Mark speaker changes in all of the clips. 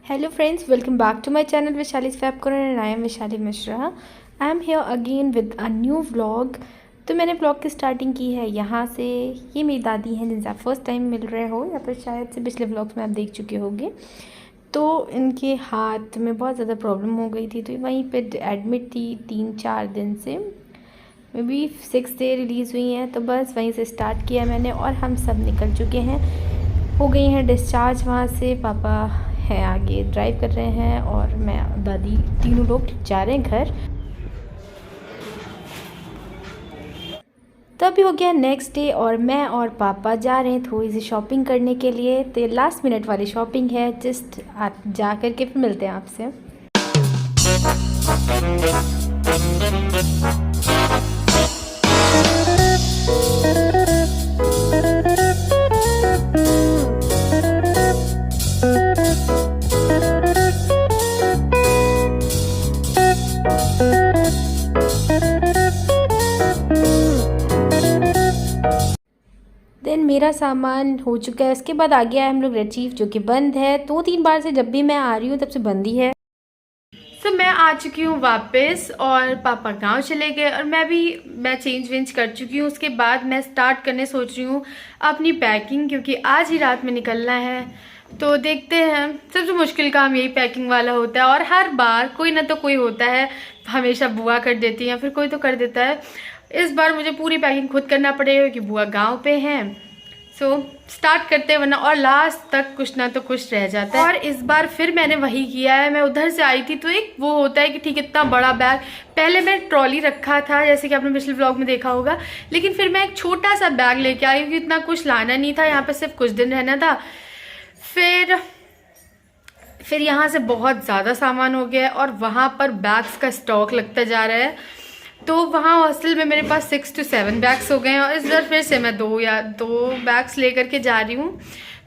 Speaker 1: Hello friends, welcome back to my channel Vishali's Fab Corner and I am Vishali Mishra. I am here again with a new vlog. तो मैंने blog की starting की है यहाँ से। ये मेरी दादी हैं जिनसे आप फर्स्ट टाइम मिल रहे हो या फिर शायद से पिछले व्लॉग्स में आप देख चुके होंगे। तो इनके हाथ में बहुत ज़्यादा प्रॉब्लम हो गई थी, तो वहीं पे एडमिट थी 3-4 दिन से, मे बी 6 डे रिलीज़ हुई हैं। तो बस वहीं से स्टार्ट किया मैंने और हम सब निकल चुके हैं, हो गई हैं डिस्चार्ज वहाँ से। पापा है आगे ड्राइव कर रहे हैं और मैं दादी तीनों लोग जा रहे हैं घर। तो अभी हो गया नेक्स्ट डे और मैं और पापा जा रहे हैं थोड़ी सी शॉपिंग करने के लिए। तो ये लास्ट मिनट वाली शॉपिंग है, जस्ट आप जा कर के फिर मिलते हैं आपसे। देन मेरा सामान हो चुका है, उसके बाद आ गया है हम लोग रचीव जो कि बंद है। 2-3 बार से जब भी मैं आ रही हूँ तब से बंद ही है। तो मैं आ चुकी हूँ वापस और पापा गांव चले गए और मैं चेंज वेंज कर चुकी हूँ। उसके बाद मैं स्टार्ट करने सोच रही हूँ अपनी पैकिंग, क्योंकि आज ही रात में निकलना है। तो देखते हैं, सबसे मुश्किल काम यही पैकिंग वाला होता है और हर बार कोई ना तो कोई होता है, हमेशा बुआ कर देती है या फिर कोई तो कर देता है। इस बार मुझे पूरी पैकिंग खुद करना पड़ेगा क्योंकि बुआ गांव पे हैं। सो स्टार्ट करते हैं, वरना और लास्ट तक कुछ ना तो कुछ रह जाता है। और इस बार फिर मैंने वही किया है। मैं उधर से आई थी तो एक वो होता है कि ठीक इतना बड़ा बैग, पहले मैं ट्रॉली रखा था जैसे कि आपने पिछले व्लॉग में देखा होगा, लेकिन फिर मैं एक छोटा सा बैग लेके आई क्योंकि इतना कुछ लाना नहीं था, यहाँ पे सिर्फ कुछ दिन रहना था। फिर यहाँ से बहुत ज़्यादा सामान हो गया और वहाँ पर बैग्स का स्टॉक लगता जा रहा है। तो वहाँ हॉस्टल में मेरे पास 6 से 7 बैग्स हो गए हैं और इस बार फिर से मैं 2 बैग्स लेकर के जा रही हूँ,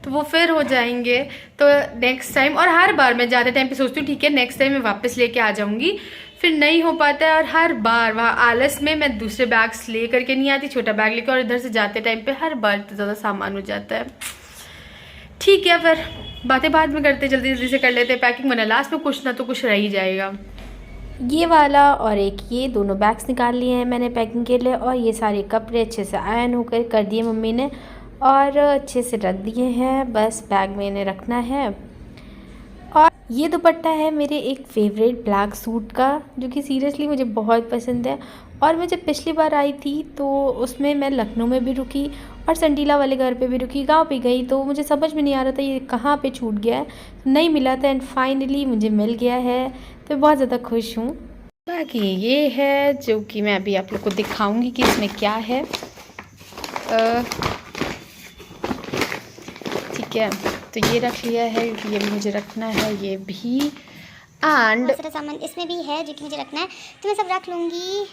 Speaker 1: तो वो फिर हो जाएंगे। तो नेक्स्ट टाइम, और हर बार मैं जाते टाइम पे सोचती हूँ ठीक है नेक्स्ट टाइम मैं वापस लेके आ जाऊँगी, फिर नहीं हो पाता है। और हर बार वहाँ आलस में मैं दूसरे बैग्स ले करके नहीं आती, छोटा बैग लेकर, और इधर से जाते टाइम पर हर बार इतना ज़्यादा सामान हो जाता है। ठीक है, फिर बातें बाद में करते, जल्दी जल्दी से कर लेते हैं पैकिंग, वरना लास्ट में कुछ ना तो कुछ रह ही जाएगा। ये वाला और एक ये दोनों बैग्स निकाल लिए हैं मैंने पैकिंग के लिए, और ये सारे कपड़े अच्छे से आयरन होकर कर दिए मम्मी ने और अच्छे से रख दिए हैं। बस बैग में इन्हें रखना है। और ये दुपट्टा है मेरे एक फेवरेट ब्लैक सूट का, जो कि सीरियसली मुझे बहुत पसंद है। और मैं जब पिछली बार आई थी तो उसमें मैं लखनऊ में भी रुकी और संडीला वाले घर पे भी रुकी, गांव पे गई, तो मुझे समझ में नहीं आ रहा था ये कहाँ पे छूट गया है, नहीं मिला था एंड फाइनली मुझे मिल गया है, तो बहुत ज़्यादा खुश हूँ। बाकी ये है जो कि मैं अभी आप लोग को दिखाऊंगी कि इसमें क्या है। ठीक है, तो ये रख लिया है, ये भी मुझे रखना है, ये भी, एंड
Speaker 2: बहुत सारा सामान इसमें भी है जो कि मुझे रखना है, तो मैं सब रख लूँगी।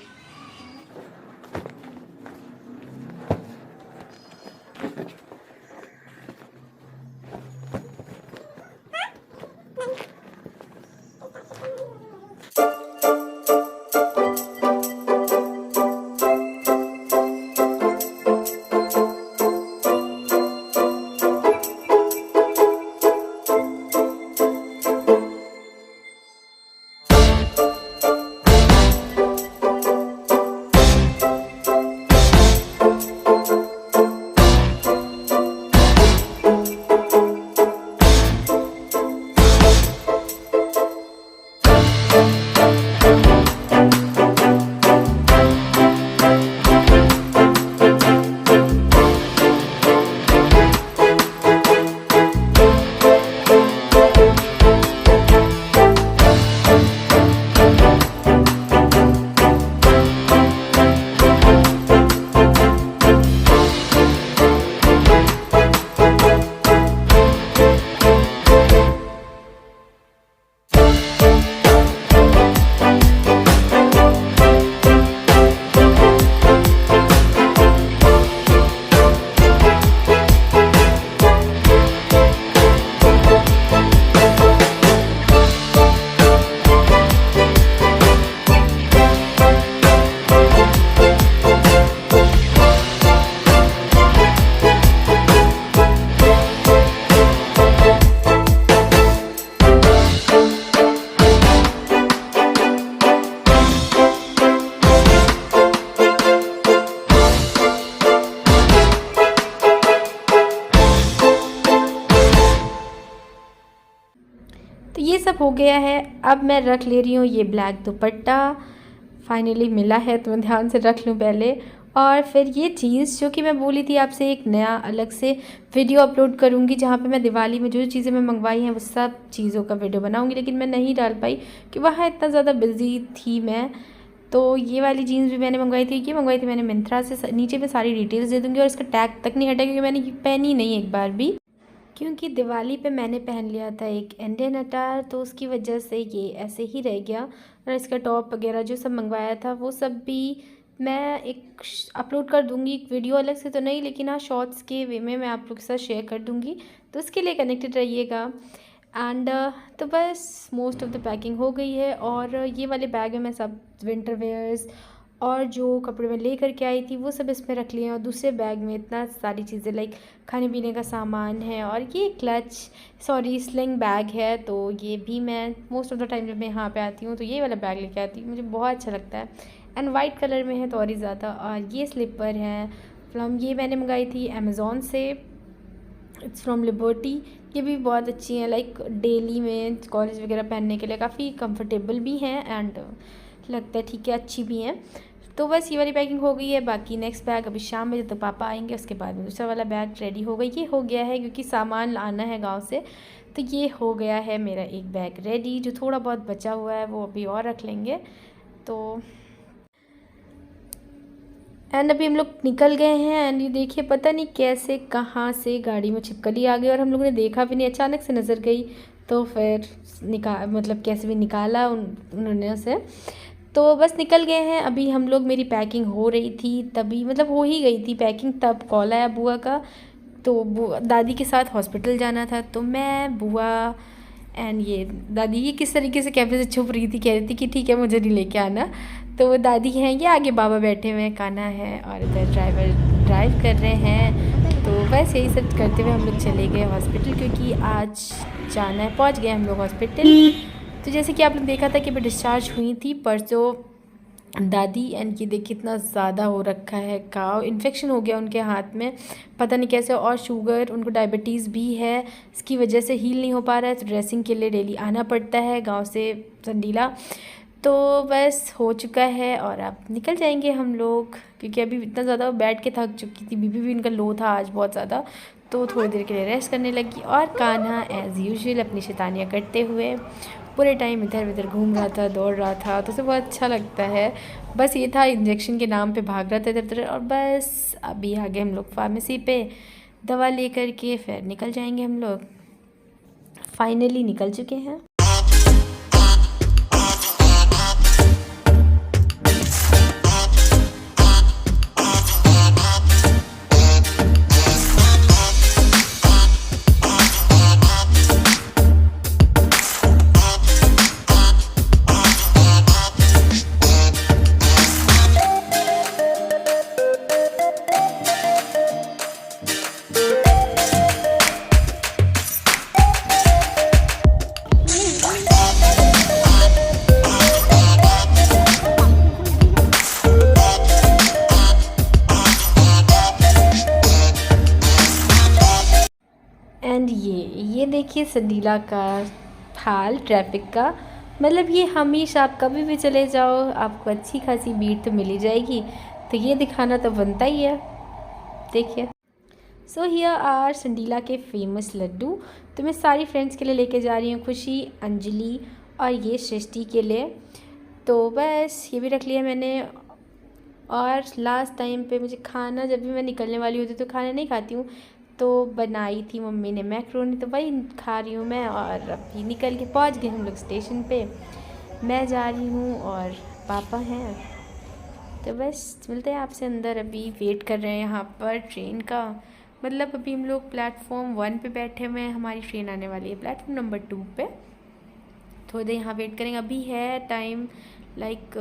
Speaker 1: तो ये सब हो गया है। अब मैं रख ले रही हूँ ये ब्लैक दुपट्टा, फाइनली मिला है तो मैं ध्यान से रख लूँ पहले। और फिर ये चीज़ जो कि मैं बोली थी आपसे, एक नया अलग से वीडियो अपलोड करूँगी जहाँ पे मैं दिवाली में जो जो चीज़ें मैं मंगवाई हैं वो सब चीज़ों का वीडियो बनाऊँगी, लेकिन मैं नहीं डाल पाई कि वहाँ इतना ज़्यादा बिजी थी मैं। तो ये वाली जीन्स भी मैंने मंगवाई थी, ये मंगवाई थी मैंने मिंत्रा से। नीचे मैं सारी डिटेल्स दे दूँगी और इसका टैग तक नहीं हटा क्योंकि मैंने ये पहनी नहीं एक बार भी, क्योंकि दिवाली पे मैंने पहन लिया था एक इंडियन अटायर, तो उसकी वजह से ये ऐसे ही रह गया। और इसका टॉप वगैरह जो सब मंगवाया था वो सब भी मैं एक अपलोड कर दूंगी, एक वीडियो अलग से तो नहीं, लेकिन हाँ शॉर्ट्स के वे में मैं आप लोग के साथ शेयर कर दूंगी, तो उसके लिए कनेक्टेड रहिएगा। एंड तो बस मोस्ट ऑफ द पैकिंग हो गई है। और ये वाले बैग में मैं सब विंटर वेयर्स और जो कपड़े मैं ले करके आई थी वो सब इसमें रख लिए हैं। और दूसरे बैग में इतना सारी चीज़ें लाइक खाने पीने का सामान है, और ये स्लिंग बैग है, तो ये भी मैं मोस्ट ऑफ द टाइम जब मैं यहाँ पे आती हूँ तो ये वाला बैग लेके आती हूँ, मुझे बहुत अच्छा लगता है। एंड वाइट कलर में है तो और ही ज़्यादा। और ये स्लीपर है फ्रॉम, ये मैंने मंगाई थी अमेज़ोन से, इट्स फ्रॉम लिबर्टी। ये भी बहुत अच्छी है, लाइक डेली में कॉलेज वगैरह पहनने के लिए काफ़ी कंफर्टेबल भी हैं एंड लगता है ठीक है अच्छी भी हैं। तो बस ये वाली पैकिंग हो गई है। बाकी नेक्स्ट बैग अभी शाम में जब तक पापा आएंगे उसके बाद में दूसरा वाला बैग रेडी हो गई। ये हो गया है क्योंकि सामान लाना है गांव से, तो ये हो गया है मेरा एक बैग रेडी। जो थोड़ा बहुत बचा हुआ है वो अभी और रख लेंगे। तो एंड अभी हम लोग निकल गए हैं। एंड ये देखिए पता नहीं कैसे कहाँ से गाड़ी में छिपकली आ गई और हम लोगों ने देखा भी नहीं, अचानक से नज़र गई, तो फिर मतलब कैसे भी निकाला उन्होंने उसे। तो बस निकल गए हैं अभी हम लोग। मेरी पैकिंग हो रही थी तभी, मतलब हो ही गई थी पैकिंग, तब कॉल आया बुआ का। तो दादी के साथ हॉस्पिटल जाना था, तो मैं बुआ एंड ये दादी ये किस तरीके से कैमरे से छुप रही थी, कह रही थी कि ठीक है मुझे नहीं लेके आना। तो वो दादी हैं, ये आगे बाबा बैठे हुए हैं, कान्हा है, और इधर ड्राइवर ड्राइव कर रहे हैं। तो बस यही सब करते हुए हम लोग चले गए हॉस्पिटल, क्योंकि आज जाना है। पहुंच गए हम लोग हॉस्पिटल। तो जैसे कि आप लोग देखा था कि मैं डिस्चार्ज हुई थी परसों दादी, एंड ये देखिए इतना ज़्यादा हो रखा है घाव, इन्फेक्शन हो गया उनके हाथ में पता नहीं कैसे, और शुगर, उनको डायबिटीज़ भी है, इसकी वजह से हील नहीं हो पा रहा है। तो ड्रेसिंग के लिए डेली आना पड़ता है गांव से संडीला। तो बस हो चुका है और अब निकल जाएंगे हम लोग, क्योंकि अभी इतना ज़्यादा बैठ के थक चुकी थी। बीपी भी उनका लो था आज बहुत ज़्यादा, तो थोड़ी देर के लिए रेस्ट करने लगी। और कान्हा एज़ यूजुअल अपनी शैतानियाँ करते हुए पूरे टाइम इधर उधर घूम रहा था, दौड़ रहा था, तो उसे बहुत अच्छा लगता है। बस ये था इंजेक्शन के नाम पे भाग रहा था इधर उधर। और बस अभी आ गए हम लोग फार्मेसी पे दवा लेकर के, फिर निकल जाएंगे हम लोग। फाइनली निकल चुके हैं। एंड ये देखिए संडीला का हाल ट्रैफिक का, मतलब ये हमेशा आप कभी भी चले जाओ आपको अच्छी खासी भीड़ तो मिल ही जाएगी, तो ये दिखाना तो बनता ही है। देखिए सो हियर आर संडीला के फेमस लड्डू। तो मैं सारी फ्रेंड्स के लिए लेके जा रही हूँ, खुशी, अंजलि और ये सृष्टि के लिए। तो बस ये भी रख लिया मैंने। और लास्ट टाइम पे मुझे खाना, जब भी मैं निकलने वाली होती तो खाना नहीं खाती हूँ, तो बनाई थी मम्मी ने मैक्रोनी, तो वही खा रही हूँ मैं। और अभी निकल के पहुँच गए हम लोग स्टेशन पे, मैं जा रही हूँ और पापा हैं। तो बस मिलते हैं आपसे अंदर। अभी वेट कर रहे हैं यहाँ पर ट्रेन का, मतलब अभी हम लोग प्लेटफॉर्म 1 पे बैठे हुए हैं, हमारी ट्रेन आने वाली है प्लेटफॉर्म नंबर 2 पे। थोड़ी देर यहाँ वेट करेंगे। अभी है टाइम लाइक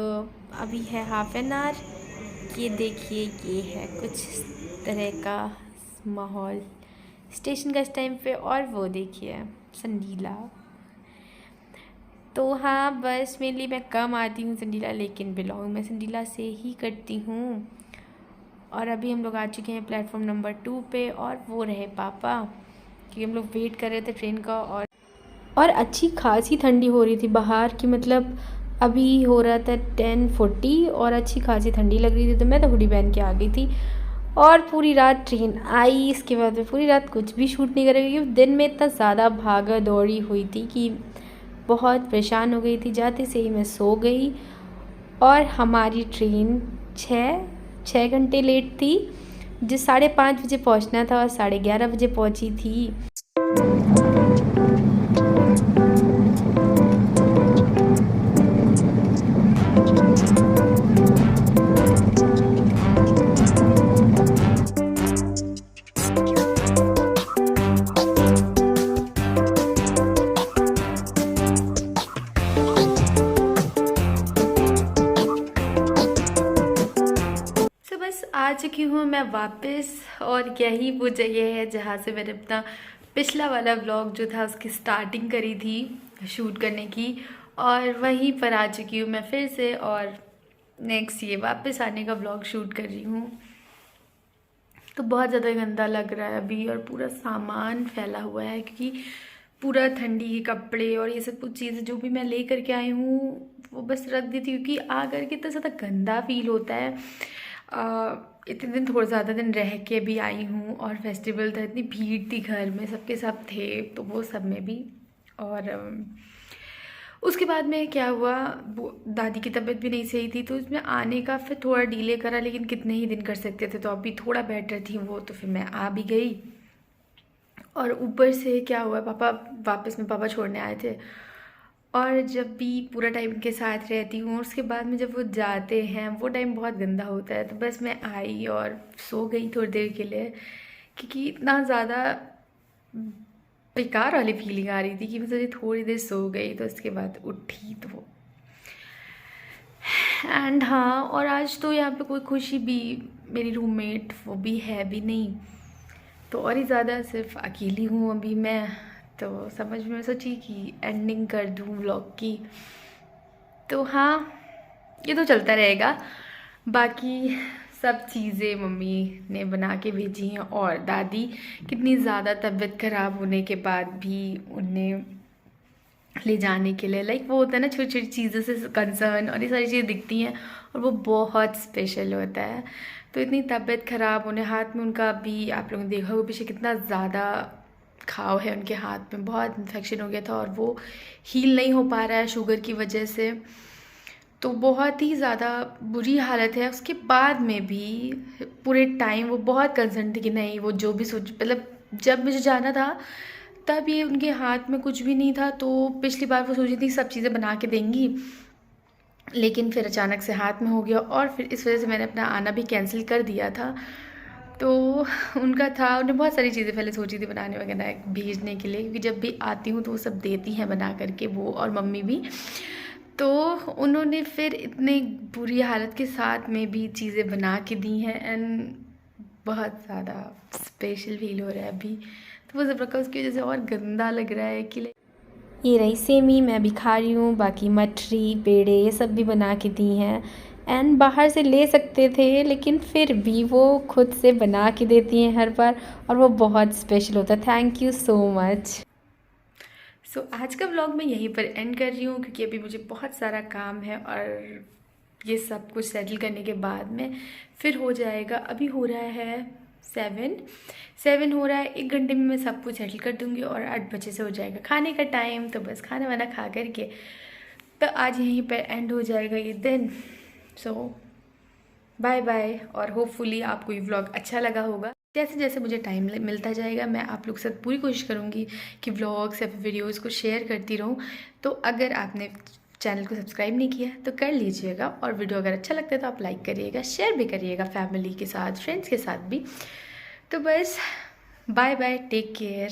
Speaker 1: अभी है हाफ एन आवर। ये देखिए ये है कुछ इस तरह का माहौल स्टेशन का इस टाइम पे। और वो देखिए संडीला। तो हाँ बस मेनली मैं कम आती हूँ संडीला, लेकिन बिलोंग मैं संडीला से ही करती हूँ। और अभी हम लोग आ चुके हैं प्लेटफॉर्म नंबर 2 पे, और वो रहे पापा, क्योंकि हम लोग वेट कर रहे थे ट्रेन का। और और अच्छी खासी ठंडी हो रही थी बाहर की, मतलब अभी हो रहा था 10:40 और अच्छी खासी ठंडी लग रही थी, तो मैं तो हुडी पहन के आ गई थी। और पूरी रात ट्रेन आई, इसके बाद मैं पूरी रात कुछ भी शूट नहीं करेगी क्योंकि दिन में इतना ज़्यादा भागा दौड़ी हुई थी कि बहुत परेशान हो गई थी। जाते से ही मैं सो गई और हमारी ट्रेन 6 घंटे लेट थी, जो 5:30 बजे पहुंचना था और 11:30 बजे पहुंची थी। आ चुकी हूँ मैं वापस, और यही वो जगह है जहाँ से मैंने अपना पिछला वाला व्लॉग जो था उसकी स्टार्टिंग करी थी शूट करने की, और वहीं पर आ चुकी हूँ मैं फिर से, और नेक्स्ट ये वापस आने का व्लॉग शूट कर रही हूँ। तो बहुत ज़्यादा गंदा लग रहा है अभी, और पूरा सामान फैला हुआ है क्योंकि पूरा ठंडी के कपड़े और ये सब कुछ चीज़ें जो भी मैं ले करके आई हूँ वो बस रख दी थी, क्योंकि आ करके इतना ज़्यादा गंदा फील होता है। इतने दिन थोड़ा ज़्यादा दिन रह के भी आई हूँ, और फेस्टिवल था, इतनी भीड़ थी घर में, सबके सब थे, तो वो सब में भी। और उसके बाद में क्या हुआ, वो दादी की तबीयत भी नहीं सही थी, तो इसमें आने का फिर थोड़ा डिले करा, लेकिन कितने ही दिन कर सकते थे, तो अभी थोड़ा बेटर थी वो, तो फिर मैं आ भी गई। और ऊपर से क्या हुआ, पापा वापस में पापा छोड़ने आए थे, और जब भी पूरा टाइम उनके साथ रहती हूँ, उसके बाद में जब वो जाते हैं वो टाइम बहुत गंदा होता है, तो बस मैं आई और सो गई थोड़ी देर के लिए, क्योंकि इतना ज़्यादा बेकार वाली फीलिंग आ रही थी कि मैं सोची थोड़ी देर सो गई, तो उसके बाद उठी तो एंड हाँ। और आज तो यहाँ पे कोई खुशी भी, मेरी रूममेट वो भी है भी नहीं, तो और ही ज़्यादा सिर्फ अकेली हूँ अभी मैं, तो समझ में सोची कि एंडिंग कर दूँ व्लॉग की। तो हाँ, ये तो चलता रहेगा, बाकी सब चीज़ें मम्मी ने बना के भेजी हैं, और दादी कितनी ज़्यादा तबीयत ख़राब होने के बाद भी उन्हें ले जाने के लिए, लाइक वो होता है ना, छोटी छोटी चीज़ों से कंसर्न, और ये सारी चीज़ें दिखती हैं और वो बहुत स्पेशल होता है। तो इतनी तबीयत ख़राब होने, हाथ में उनका भी आप लोगों ने देखा होगा पीछे कितना ज़्यादा घाव है उनके हाथ में, बहुत इन्फेक्शन हो गया था और वो हील नहीं हो पा रहा है शुगर की वजह से, तो बहुत ही ज़्यादा बुरी हालत है। उसके बाद में भी पूरे टाइम वो बहुत कंसर्न थी कि नहीं, वो जो भी सोच, मतलब जब मुझे जाना था तब ये उनके हाथ में कुछ भी नहीं था, तो पिछली बार वो सोची थी सब चीज़ें बना के देंगी, लेकिन फिर अचानक से हाथ में हो गया, और फिर इस वजह से मैंने अपना आना भी कैंसिल कर दिया था। तो उनका था, उन्हें बहुत सारी चीज़ें पहले सोची थी बनाने वगैरह भेजने के लिए, क्योंकि जब भी आती हूँ तो वो सब देती हैं बना करके, वो और मम्मी भी। तो उन्होंने फिर इतने बुरी हालत के साथ में भी चीज़ें बना के दी हैं, एंड बहुत ज़्यादा स्पेशल फील हो रहा है अभी, तो वो सब रखा, उसकी वजह से और गंदा लग रहा है कि ये रही सेमी मैं भी खा रही हूँ, बाकी मठरी पेड़े ये सब भी बना के दी हैं, एंड बाहर से ले सकते थे लेकिन फिर भी वो खुद से बना के देती हैं हर बार, और वो बहुत स्पेशल होता है। Thank you so much. So आज का व्लॉग मैं यहीं पर एंड कर रही हूँ, क्योंकि अभी मुझे बहुत सारा काम है, और ये सब कुछ सेटल करने के बाद में फिर हो जाएगा। अभी हो रहा है 7 हो रहा है, 1 घंटे में मैं सब कुछ सेटल कर दूँगी, और 8 बजे से हो जाएगा खाने का टाइम, तो बस खाना वाना खा करके तो आज यहीं पर एंड हो जाएगा ये दिन। सो बाय बाय, और होपफुली आपको ये व्लॉग अच्छा लगा होगा। जैसे जैसे मुझे टाइम मिलता जाएगा मैं आप लोग के साथ पूरी कोशिश करूँगी कि व्लॉग्स या फिर वीडियोज़ को शेयर करती रहूँ। तो अगर आपने चैनल को सब्सक्राइब नहीं किया तो कर लीजिएगा, और वीडियो अगर अच्छा लगता है तो आप लाइक करिएगा, शेयर भी करिएगा फैमिली के साथ, फ्रेंड्स के साथ भी। तो बस बाय बाय, टेक केयर।